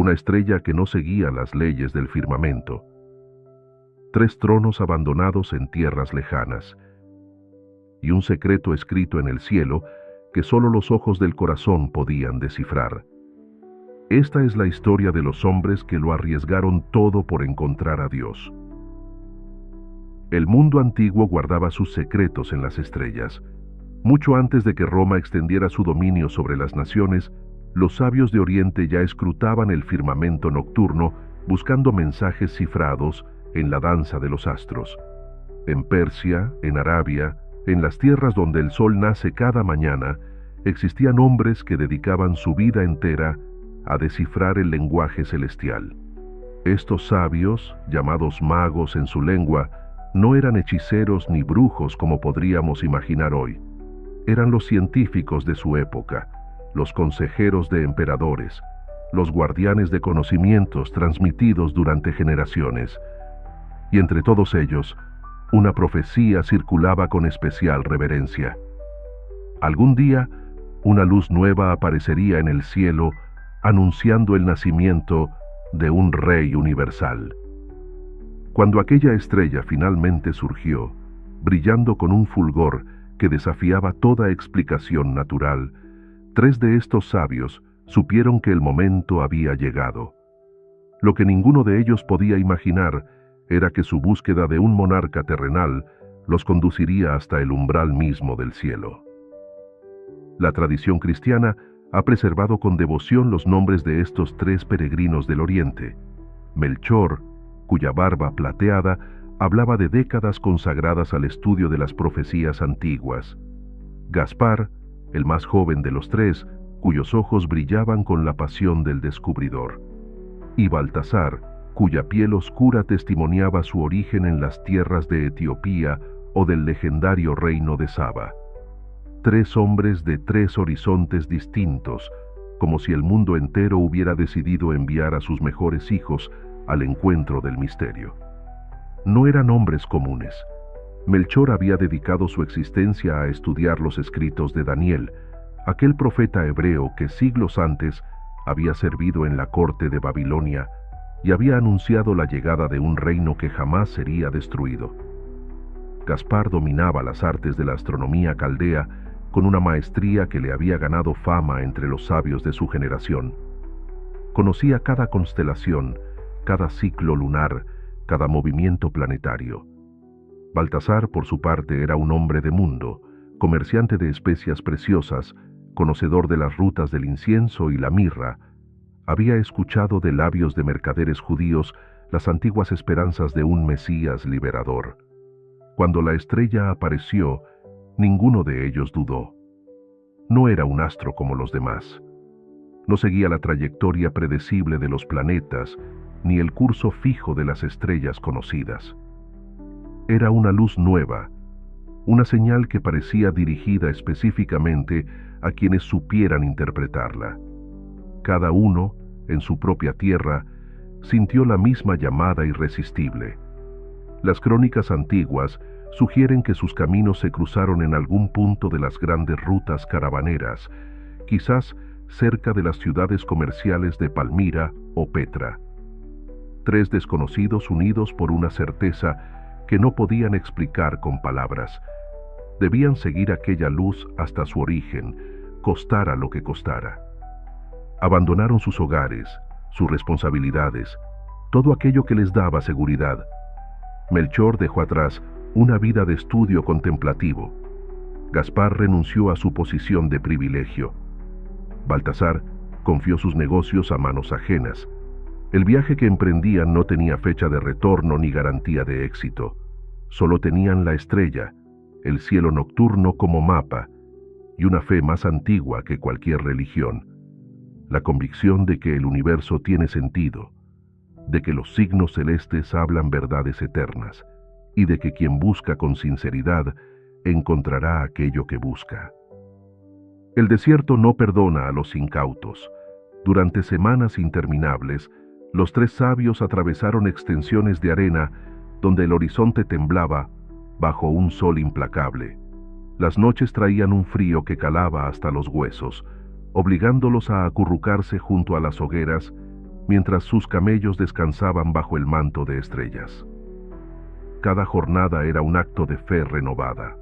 una estrella que no seguía las leyes del firmamento. 3 tronos abandonados en tierras lejanas, y un secreto escrito en el cielo que solo los ojos del corazón podían descifrar. Esta es la historia de los hombres que lo arriesgaron todo por encontrar a Dios. El mundo antiguo guardaba sus secretos en las estrellas. Mucho antes de que Roma extendiera su dominio sobre las naciones, los sabios de Oriente ya escrutaban el firmamento nocturno buscando mensajes cifrados en la danza de los astros. En Persia, en Arabia, en las tierras donde el sol nace cada mañana, existían hombres que dedicaban su vida entera a descifrar el lenguaje celestial. Estos sabios, llamados magos en su lengua, no eran hechiceros ni brujos como podríamos imaginar hoy. Eran los científicos de su época, los consejeros de emperadores, los guardianes de conocimientos transmitidos durante generaciones. Y entre todos ellos, una profecía circulaba con especial reverencia. Algún día, una luz nueva aparecería en el cielo, anunciando el nacimiento de un rey universal. Cuando aquella estrella finalmente surgió, brillando con un fulgor que desafiaba toda explicación natural, 3 de estos sabios supieron que el momento había llegado. Lo que ninguno de ellos podía imaginar era que su búsqueda de un monarca terrenal los conduciría hasta el umbral mismo del cielo. La tradición cristiana ha preservado con devoción los nombres de estos 3 peregrinos del Oriente. Melchor, cuya barba plateada hablaba de décadas consagradas al estudio de las profecías antiguas. Gaspar, el más joven de los 3, cuyos ojos brillaban con la pasión del descubridor. Y Baltasar, cuya piel oscura testimoniaba su origen en las tierras de Etiopía o del legendario reino de Saba. 3 hombres de 3 horizontes distintos, como si el mundo entero hubiera decidido enviar a sus mejores hijos al encuentro del misterio. No eran hombres comunes. Melchor había dedicado su existencia a estudiar los escritos de Daniel, aquel profeta hebreo que siglos antes había servido en la corte de Babilonia y había anunciado la llegada de un reino que jamás sería destruido. Gaspar dominaba las artes de la astronomía caldea con una maestría que le había ganado fama entre los sabios de su generación. Conocía cada constelación, cada ciclo lunar, cada movimiento planetario. Baltasar, por su parte, era un hombre de mundo, comerciante de especias preciosas, conocedor de las rutas del incienso y la mirra. Había escuchado de labios de mercaderes judíos las antiguas esperanzas de un Mesías liberador. Cuando la estrella apareció, ninguno de ellos dudó. No era un astro como los demás. No seguía la trayectoria predecible de los planetas, ni el curso fijo de las estrellas conocidas. Era una luz nueva, una señal que parecía dirigida específicamente a quienes supieran interpretarla. Cada uno, en su propia tierra, sintió la misma llamada irresistible. Las crónicas antiguas sugieren que sus caminos se cruzaron en algún punto de las grandes rutas caravaneras, quizás cerca de las ciudades comerciales de Palmira o Petra. 3 desconocidos unidos por una certeza que no podían explicar con palabras. Debían seguir aquella luz hasta su origen, costara lo que costara. Abandonaron sus hogares, sus responsabilidades, todo aquello que les daba seguridad. Melchor dejó atrás una vida de estudio contemplativo. Gaspar renunció a su posición de privilegio. Baltasar confió sus negocios a manos ajenas. El viaje que emprendían no tenía fecha de retorno ni garantía de éxito. Solo tenían la estrella, el cielo nocturno como mapa, y una fe más antigua que cualquier religión. La convicción de que el universo tiene sentido, de que los signos celestes hablan verdades eternas, y de que quien busca con sinceridad encontrará aquello que busca. El desierto no perdona a los incautos. Durante semanas interminables, los 3 sabios atravesaron extensiones de arena donde el horizonte temblaba bajo un sol implacable. Las noches traían un frío que calaba hasta los huesos, obligándolos a acurrucarse junto a las hogueras mientras sus camellos descansaban bajo el manto de estrellas. Cada jornada era un acto de fe renovada.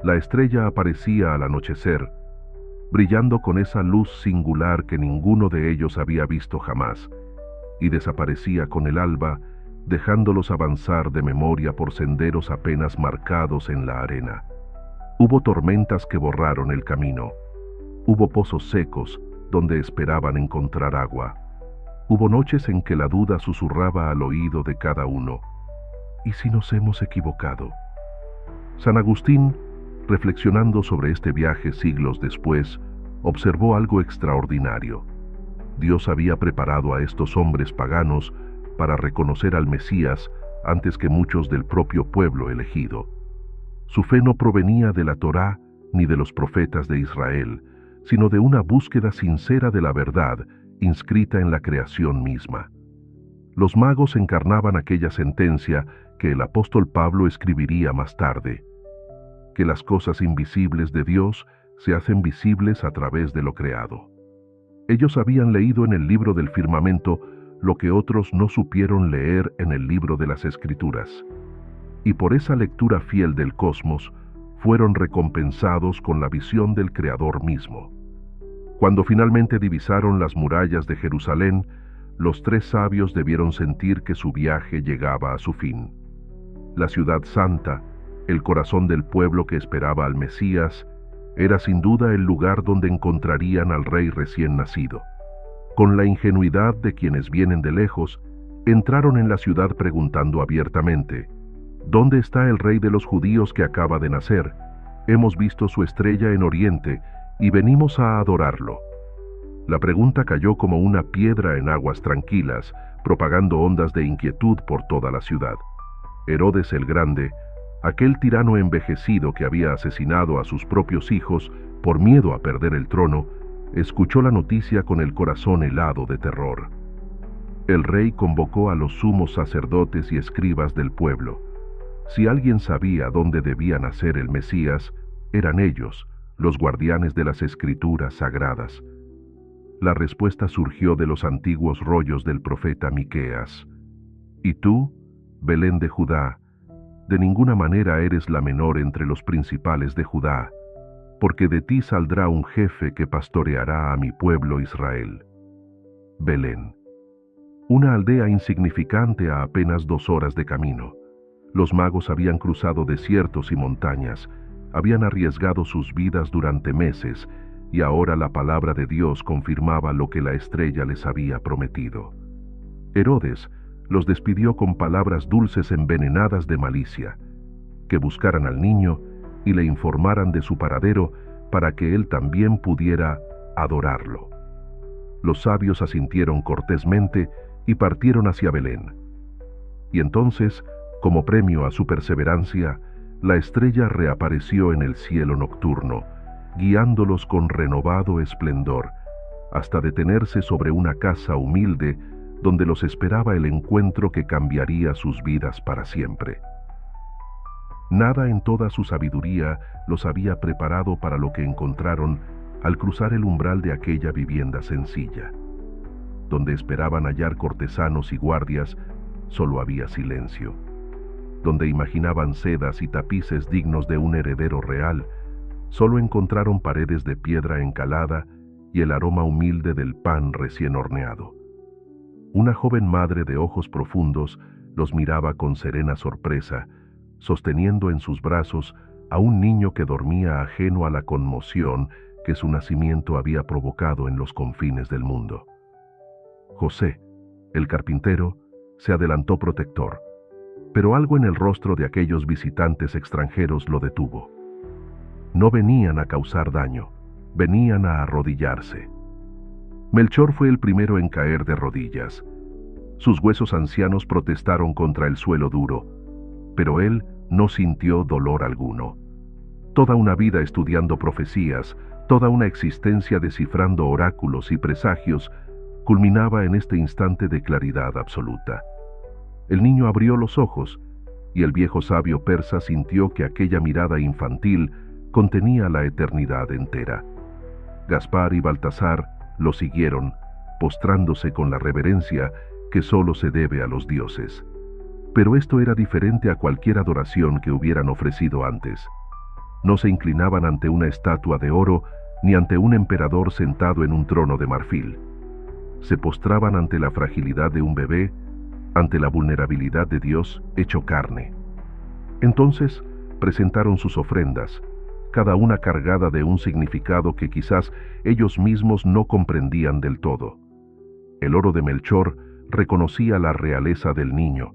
La estrella aparecía al anochecer, brillando con esa luz singular que ninguno de ellos había visto jamás, y desaparecía con el alba, dejándolos avanzar de memoria por senderos apenas marcados en la arena. Hubo tormentas que borraron el camino. Hubo pozos secos donde esperaban encontrar agua. Hubo noches en que la duda susurraba al oído de cada uno. ¿Y si nos hemos equivocado? San Agustín, reflexionando sobre este viaje siglos después, observó algo extraordinario. Dios había preparado a estos hombres paganos para reconocer al Mesías antes que muchos del propio pueblo elegido. Su fe no provenía de la Torá ni de los profetas de Israel, sino de una búsqueda sincera de la verdad inscrita en la creación misma. Los magos encarnaban aquella sentencia que el apóstol Pablo escribiría más tarde, que las cosas invisibles de Dios se hacen visibles a través de lo creado. Ellos habían leído en el libro del firmamento lo que otros no supieron leer en el libro de las Escrituras, y por esa lectura fiel del cosmos fueron recompensados con la visión del Creador mismo. Cuando finalmente divisaron las murallas de Jerusalén, los tres sabios debieron sentir que su viaje llegaba a su fin. La ciudad santa, el corazón del pueblo que esperaba al Mesías, era sin duda el lugar donde encontrarían al rey recién nacido. Con la ingenuidad de quienes vienen de lejos, entraron en la ciudad preguntando abiertamente: ¿dónde está el rey de los judíos que acaba de nacer? Hemos visto su estrella en Oriente y venimos a adorarlo. La pregunta cayó como una piedra en aguas tranquilas, propagando ondas de inquietud por toda la ciudad. Herodes el Grande, aquel tirano envejecido que había asesinado a sus propios hijos por miedo a perder el trono, escuchó la noticia con el corazón helado de terror. El rey convocó a los sumos sacerdotes y escribas del pueblo. Si alguien sabía dónde debía nacer el Mesías, eran ellos, los guardianes de las Escrituras sagradas. La respuesta surgió de los antiguos rollos del profeta Miqueas. Y tú, Belén de Judá, de ninguna manera eres la menor entre los principales de Judá, porque de ti saldrá un jefe que pastoreará a mi pueblo Israel. Belén, una aldea insignificante a apenas 2 horas de camino. Los magos habían cruzado desiertos y montañas, habían arriesgado sus vidas durante meses, y ahora la palabra de Dios confirmaba lo que la estrella les había prometido. Herodes los despidió con palabras dulces envenenadas de malicia, que buscaran al niño y le informaran de su paradero para que él también pudiera adorarlo. Los sabios asintieron cortésmente y partieron hacia Belén. Y entonces, como premio a su perseverancia, la estrella reapareció en el cielo nocturno, guiándolos con renovado esplendor, hasta detenerse sobre una casa humilde donde los esperaba el encuentro que cambiaría sus vidas para siempre. Nada en toda su sabiduría los había preparado para lo que encontraron al cruzar el umbral de aquella vivienda sencilla. Donde esperaban hallar cortesanos y guardias, solo había silencio. Donde imaginaban sedas y tapices dignos de un heredero real, solo encontraron paredes de piedra encalada y el aroma humilde del pan recién horneado. Una joven madre de ojos profundos los miraba con serena sorpresa, sosteniendo en sus brazos a un niño que dormía ajeno a la conmoción que su nacimiento había provocado en los confines del mundo. José, el carpintero, se adelantó protector, pero algo en el rostro de aquellos visitantes extranjeros lo detuvo. No venían a causar daño, venían a arrodillarse. Melchor fue el primero en caer de rodillas. Sus huesos ancianos protestaron contra el suelo duro, pero él no sintió dolor alguno. Toda una vida estudiando profecías, toda una existencia descifrando oráculos y presagios, culminaba en este instante de claridad absoluta. El niño abrió los ojos, y el viejo sabio persa sintió que aquella mirada infantil contenía la eternidad entera. Gaspar y Baltasar lo siguieron, postrándose con la reverencia que solo se debe a los dioses. Pero esto era diferente a cualquier adoración que hubieran ofrecido antes. No se inclinaban ante una estatua de oro ni ante un emperador sentado en un trono de marfil. Se postraban ante la fragilidad de un bebé, ante la vulnerabilidad de Dios hecho carne. Entonces presentaron sus ofrendas, cada una cargada de un significado que quizás ellos mismos no comprendían del todo. El oro de Melchor reconocía la realeza del niño,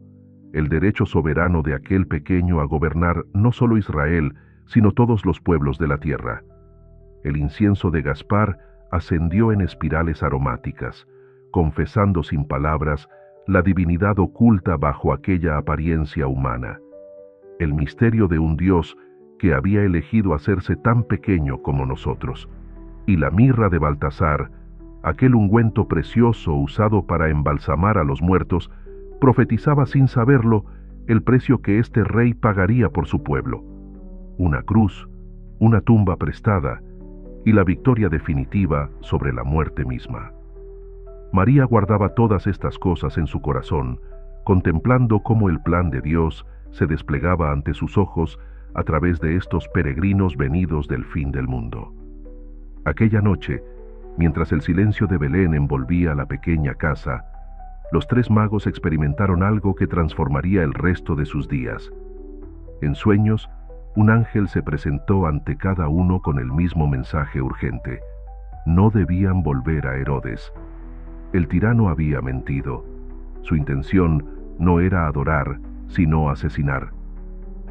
el derecho soberano de aquel pequeño a gobernar no solo Israel, sino todos los pueblos de la tierra. El incienso de Gaspar ascendió en espirales aromáticas, confesando sin palabras la divinidad oculta bajo aquella apariencia humana, el misterio de un Dios que había elegido hacerse tan pequeño como nosotros, y la mirra de Baltasar, aquel ungüento precioso usado para embalsamar a los muertos, profetizaba sin saberlo el precio que este rey pagaría por su pueblo: una cruz, una tumba prestada y la victoria definitiva sobre la muerte misma. María guardaba todas estas cosas en su corazón, contemplando cómo el plan de Dios se desplegaba ante sus ojos a través de estos peregrinos venidos del fin del mundo. Aquella noche, mientras el silencio de Belén envolvía la pequeña casa, los tres magos experimentaron algo que transformaría el resto de sus días. En sueños, un ángel se presentó ante cada uno con el mismo mensaje urgente: no debían volver a Herodes. El tirano había mentido. Su intención no era adorar, sino asesinar.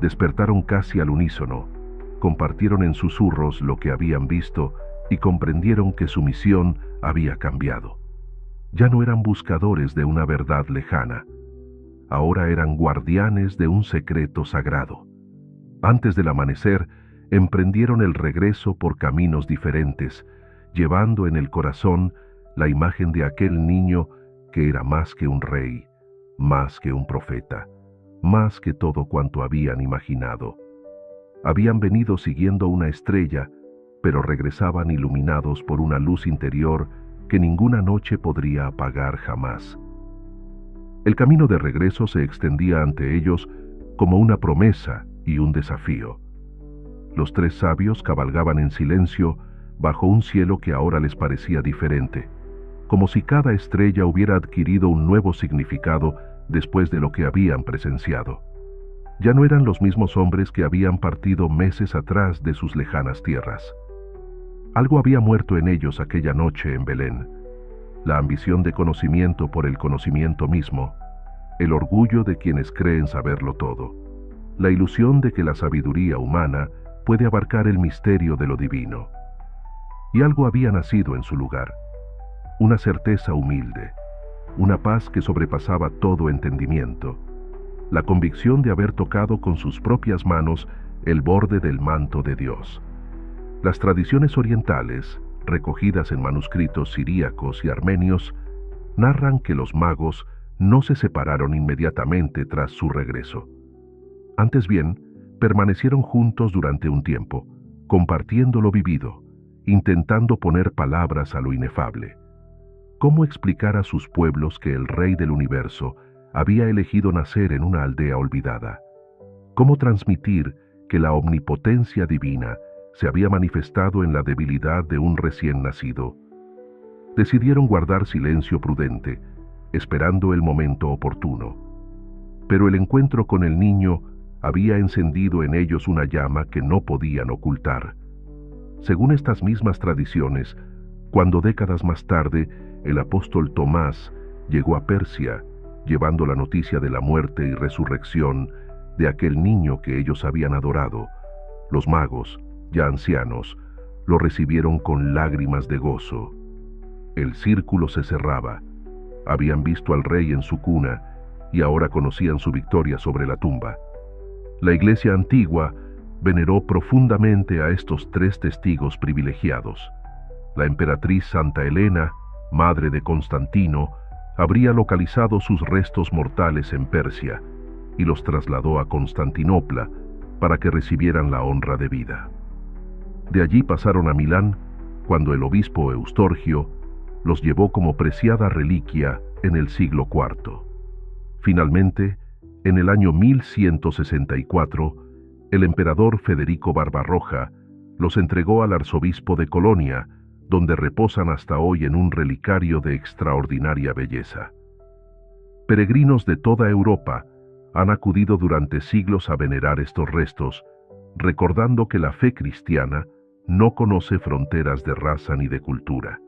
Despertaron casi al unísono, compartieron en susurros lo que habían visto y comprendieron que su misión había cambiado. Ya no eran buscadores de una verdad lejana, ahora eran guardianes de un secreto sagrado. Antes del amanecer, emprendieron el regreso por caminos diferentes, llevando en el corazón la imagen de aquel niño que era más que un rey, más que un profeta, más que todo cuanto habían imaginado. Habían venido siguiendo una estrella, pero regresaban iluminados por una luz interior que ninguna noche podría apagar jamás. El camino de regreso se extendía ante ellos como una promesa y un desafío. Los tres sabios cabalgaban en silencio bajo un cielo que ahora les parecía diferente, como si cada estrella hubiera adquirido un nuevo significado después de lo que habían presenciado. Ya no eran los mismos hombres que habían partido meses atrás de sus lejanas tierras. Algo había muerto en ellos aquella noche en Belén: la ambición de conocimiento por el conocimiento mismo, el orgullo de quienes creen saberlo todo, la ilusión de que la sabiduría humana puede abarcar el misterio de lo divino. Y algo había nacido en su lugar: una certeza humilde, una paz que sobrepasaba todo entendimiento, la convicción de haber tocado con sus propias manos el borde del manto de Dios. Las tradiciones orientales, recogidas en manuscritos siríacos y armenios, narran que los magos no se separaron inmediatamente tras su regreso. Antes bien, permanecieron juntos durante un tiempo, compartiendo lo vivido, intentando poner palabras a lo inefable. ¿Cómo explicar a sus pueblos que el Rey del universo había elegido nacer en una aldea olvidada? ¿Cómo transmitir que la omnipotencia divina se había manifestado en la debilidad de un recién nacido? Decidieron guardar silencio prudente, esperando el momento oportuno. Pero el encuentro con el niño había encendido en ellos una llama que no podían ocultar. Según estas mismas tradiciones, cuando décadas más tarde el apóstol Tomás llegó a Persia, llevando la noticia de la muerte y resurrección de aquel niño que ellos habían adorado, los magos, ya ancianos, lo recibieron con lágrimas de gozo. El círculo se cerraba. Habían visto al rey en su cuna y ahora conocían su victoria sobre la tumba. La Iglesia antigua veneró profundamente a estos tres testigos privilegiados. La emperatriz Santa Elena, madre de Constantino, habría localizado sus restos mortales en Persia y los trasladó a Constantinopla para que recibieran la honra debida. De allí pasaron a Milán cuando el obispo Eustorgio, los llevó como preciada reliquia en el siglo IV. Finalmente, en el año 1164, el emperador Federico Barbarroja los entregó al arzobispo de Colonia, donde reposan hasta hoy en un relicario de extraordinaria belleza. Peregrinos de toda Europa han acudido durante siglos a venerar estos restos, recordando que la fe cristiana no conoce fronteras de raza ni de cultura.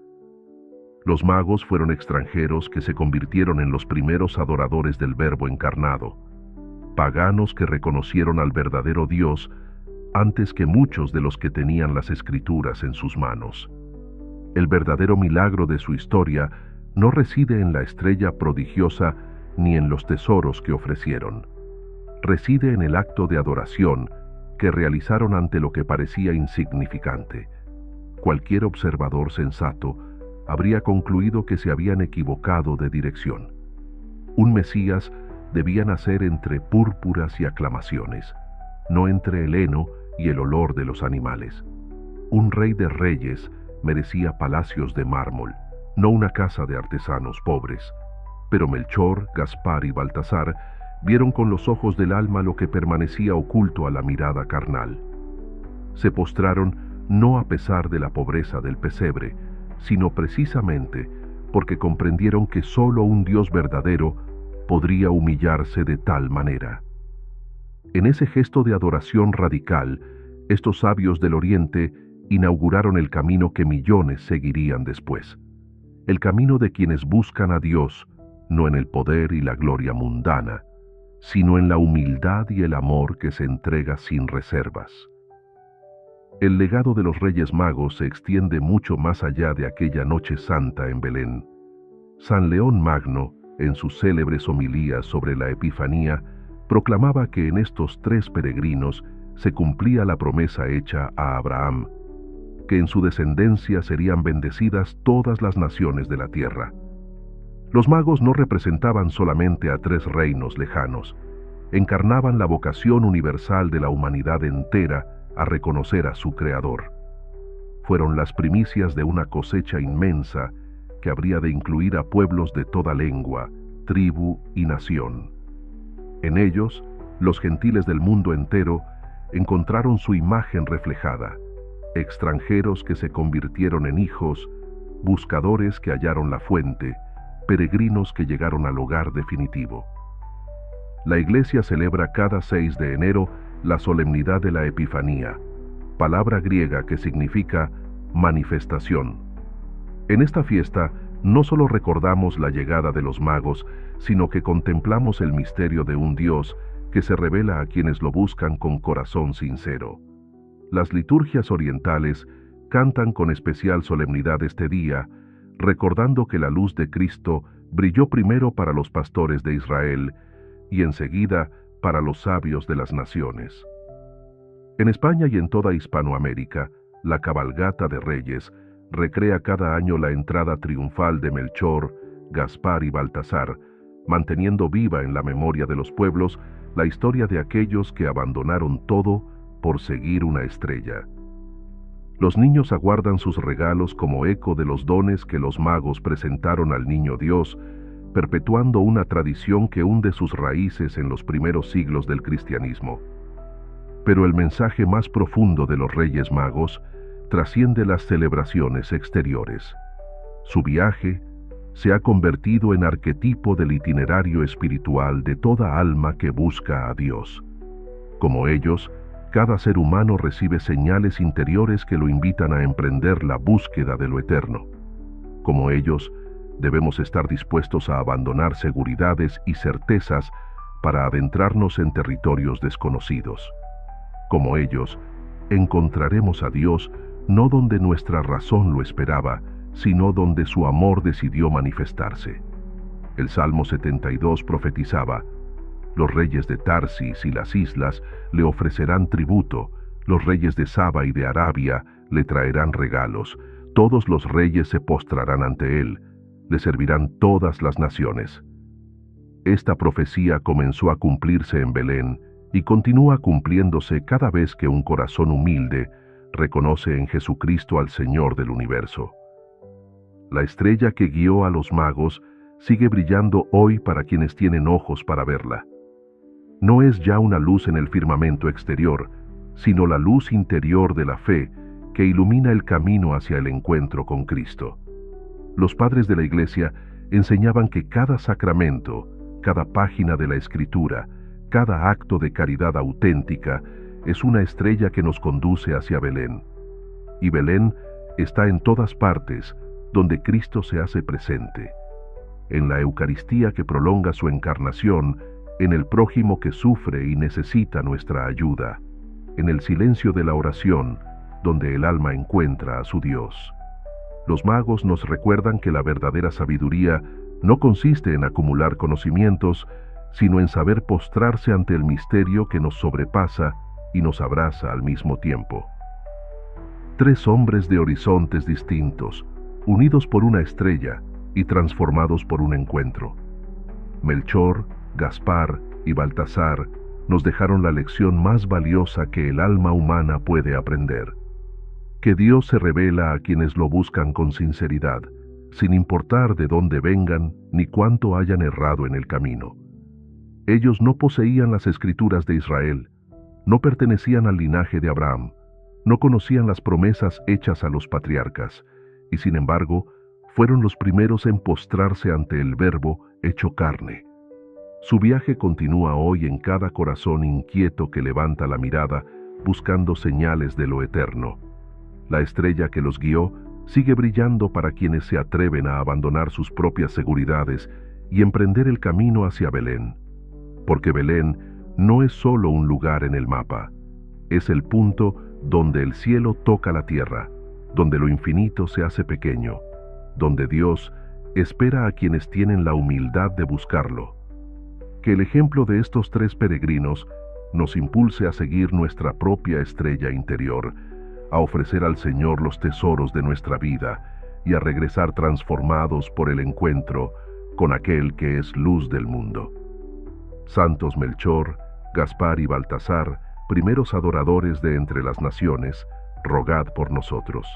Los magos fueron extranjeros que se convirtieron en los primeros adoradores del Verbo encarnado, paganos que reconocieron al verdadero Dios antes que muchos de los que tenían las Escrituras en sus manos. El verdadero milagro de su historia no reside en la estrella prodigiosa ni en los tesoros que ofrecieron. Reside en el acto de adoración que realizaron ante lo que parecía insignificante. Cualquier observador sensato habría concluido que se habían equivocado de dirección. Un Mesías debía nacer entre púrpuras y aclamaciones, no entre el heno y el olor de los animales. Un rey de reyes merecía palacios de mármol, no una casa de artesanos pobres. Pero Melchor, Gaspar y Baltasar vieron con los ojos del alma lo que permanecía oculto a la mirada carnal. Se postraron no a pesar de la pobreza del pesebre, sino precisamente porque comprendieron que sólo un Dios verdadero podría humillarse de tal manera. En ese gesto de adoración radical, estos sabios del Oriente inauguraron el camino que millones seguirían después. El camino de quienes buscan a Dios, no en el poder y la gloria mundana, sino en la humildad y el amor que se entrega sin reservas. El legado de los Reyes Magos se extiende mucho más allá de aquella noche santa en Belén. San León Magno, en sus célebres homilías sobre la Epifanía, proclamaba que en estos tres peregrinos se cumplía la promesa hecha a Abraham, que en su descendencia serían bendecidas todas las naciones de la tierra. Los magos no representaban solamente a tres reinos lejanos, encarnaban la vocación universal de la humanidad entera a reconocer a su Creador. Fueron las primicias de una cosecha inmensa que habría de incluir a pueblos de toda lengua, tribu y nación. En ellos, los gentiles del mundo entero encontraron su imagen reflejada, extranjeros que se convirtieron en hijos, buscadores que hallaron la fuente, peregrinos que llegaron al hogar definitivo. La Iglesia celebra cada 6 de enero la solemnidad de la Epifanía, palabra griega que significa manifestación. En esta fiesta no solo recordamos la llegada de los magos, sino que contemplamos el misterio de un Dios que se revela a quienes lo buscan con corazón sincero. Las liturgias orientales cantan con especial solemnidad este día, recordando que la luz de Cristo brilló primero para los pastores de Israel y enseguida para los sabios de las naciones. En España y en toda Hispanoamérica, la cabalgata de Reyes recrea cada año la entrada triunfal de Melchor, Gaspar y Baltasar, manteniendo viva en la memoria de los pueblos la historia de aquellos que abandonaron todo por seguir una estrella. Los niños aguardan sus regalos como eco de los dones que los magos presentaron al niño Dios, perpetuando una tradición que hunde sus raíces en los primeros siglos del cristianismo. Pero el mensaje más profundo de los Reyes Magos trasciende las celebraciones exteriores. Su viaje se ha convertido en arquetipo del itinerario espiritual de toda alma que busca a Dios. Como ellos, cada ser humano recibe señales interiores que lo invitan a emprender la búsqueda de lo eterno. Como ellos, debemos estar dispuestos a abandonar seguridades y certezas para adentrarnos en territorios desconocidos. Como ellos, encontraremos a Dios no donde nuestra razón lo esperaba, sino donde su amor decidió manifestarse. El Salmo 72 profetizaba: los reyes de Tarsis y las islas le ofrecerán tributo, los reyes de Saba y de Arabia le traerán regalos, todos los reyes se postrarán ante él, le servirán todas las naciones. Esta profecía comenzó a cumplirse en Belén y continúa cumpliéndose cada vez que un corazón humilde reconoce en Jesucristo al Señor del universo. La estrella que guió a los magos sigue brillando hoy para quienes tienen ojos para verla. No es ya una luz en el firmamento exterior, sino la luz interior de la fe que ilumina el camino hacia el encuentro con Cristo. Los padres de la Iglesia enseñaban que cada sacramento, cada página de la Escritura, cada acto de caridad auténtica es una estrella que nos conduce hacia Belén. Y Belén está en todas partes donde Cristo se hace presente. En la Eucaristía que prolonga su encarnación, en el prójimo que sufre y necesita nuestra ayuda, en el silencio de la oración, donde el alma encuentra a su Dios. Los magos nos recuerdan que la verdadera sabiduría no consiste en acumular conocimientos, sino en saber postrarse ante el misterio que nos sobrepasa y nos abraza al mismo tiempo. Tres hombres de horizontes distintos, unidos por una estrella y transformados por un encuentro. Melchor, Gaspar y Baltasar nos dejaron la lección más valiosa que el alma humana puede aprender: que Dios se revela a quienes lo buscan con sinceridad, sin importar de dónde vengan ni cuánto hayan errado en el camino. Ellos no poseían las escrituras de Israel, no pertenecían al linaje de Abraham, no conocían las promesas hechas a los patriarcas, y sin embargo, fueron los primeros en postrarse ante el Verbo hecho carne. Su viaje continúa hoy en cada corazón inquieto que levanta la mirada buscando señales de lo eterno. La estrella que los guió sigue brillando para quienes se atreven a abandonar sus propias seguridades y emprender el camino hacia Belén. Porque Belén no es solo un lugar en el mapa, es el punto donde el cielo toca la tierra, donde lo infinito se hace pequeño, donde Dios espera a quienes tienen la humildad de buscarlo. Que el ejemplo de estos tres peregrinos nos impulse a seguir nuestra propia estrella interior, a ofrecer al Señor los tesoros de nuestra vida y a regresar transformados por el encuentro con aquel que es luz del mundo. Santos Melchor, Gaspar y Baltasar, primeros adoradores de entre las naciones, rogad por nosotros.